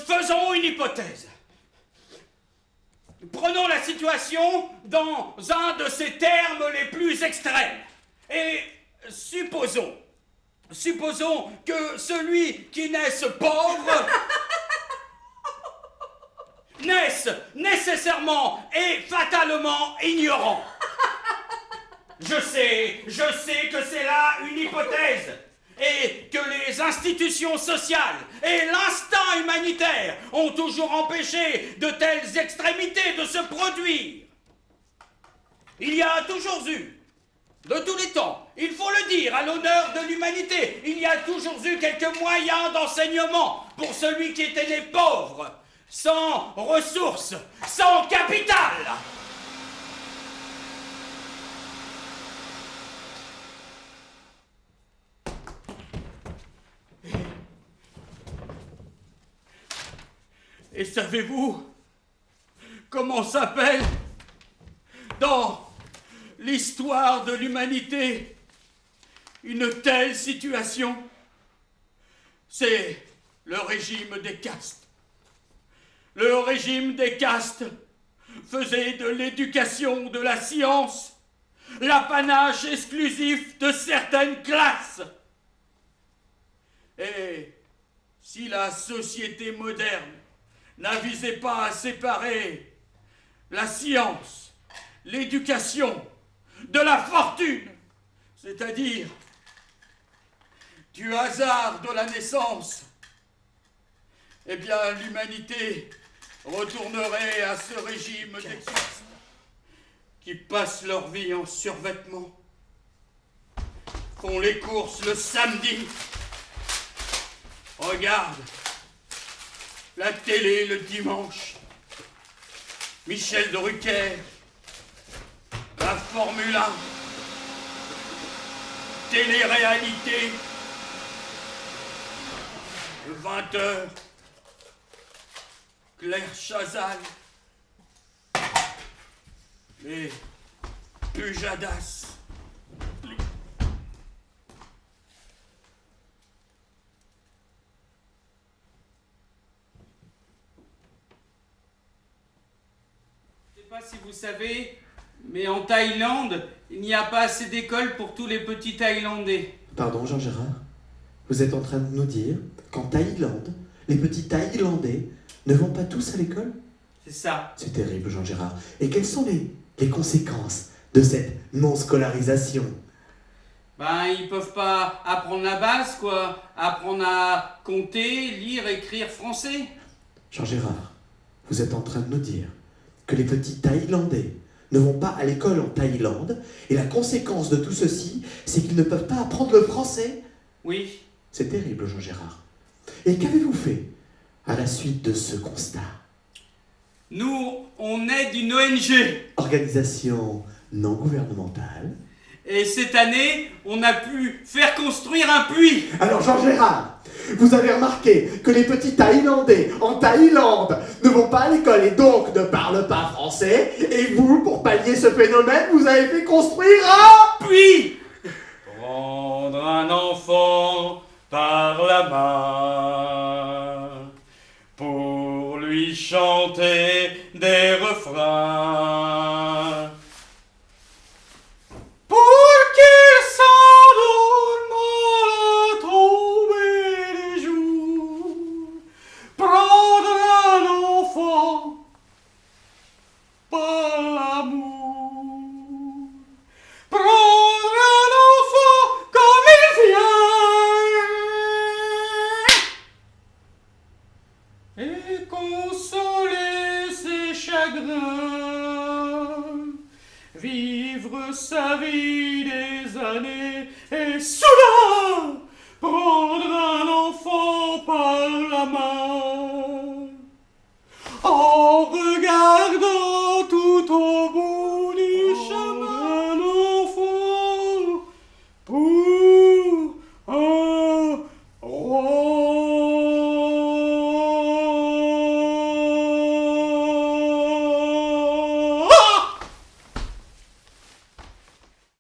Faisons une hypothèse. Prenons la situation dans un de ses termes les plus extrêmes. Et supposons que celui qui naisse pauvre naisse nécessairement et fatalement ignorant. Je sais que c'est là une hypothèse. Et que les institutions sociales et l'instinct humanitaire ont toujours empêché de telles extrémités de se produire. Il y a toujours eu, de tous les temps, il faut le dire, à l'honneur de l'humanité, il y a toujours eu quelques moyens d'enseignement pour celui qui était né pauvre, sans ressources, sans capital. Et savez-vous comment s'appelle dans l'histoire de l'humanité une telle situation? C'est le régime des castes. Le régime des castes faisait de l'éducation, de la science, l'apanage exclusif de certaines classes. Et si la société moderne n'avisait pas à séparer la science, l'éducation de la fortune, c'est-à-dire du hasard de la naissance, eh bien l'humanité retournerait à ce régime des castes qui passent leur vie en survêtement, font les courses le samedi, regardent la télé le dimanche, Michel Drucker, la Formule 1, télé-réalité, 20h, Claire Chazal, les Pujadas. Je ne sais pas si vous savez, mais en Thaïlande, il n'y a pas assez d'écoles pour tous les petits Thaïlandais. Pardon, Jean-Gérard? Vous êtes en train de nous dire qu'en Thaïlande, les petits Thaïlandais ne vont pas tous à l'école? C'est ça. C'est terrible, Jean-Gérard. Et quelles sont les conséquences de cette non-scolarisation? Ben, ils peuvent pas apprendre la base, quoi. Apprendre à compter, lire, écrire français. Jean-Gérard, vous êtes en train de nous dire que les petits Thaïlandais ne vont pas à l'école en Thaïlande, et la conséquence de tout ceci, c'est qu'ils ne peuvent pas apprendre le français? Oui. C'est terrible, Jean-Gérard. Et qu'avez-vous fait à la suite de ce constat? Nous, on est d'une ONG. Organisation non gouvernementale. Et cette année, on a pu faire construire un puits. Alors Jean-Gérard, vous avez remarqué que les petits Thaïlandais en Thaïlande ne vont pas à l'école et donc ne parlent pas français, et vous, pour pallier ce phénomène, vous avez fait construire un puits. Prendre un enfant par la main pour lui chanter des refrains. Pour qu'il s'endorme à la tombée des jours, prendre un enfant par l'amour, prendre un enfant comme il vient, et consoler ses chagrins, vivre sa vie des années, et soudain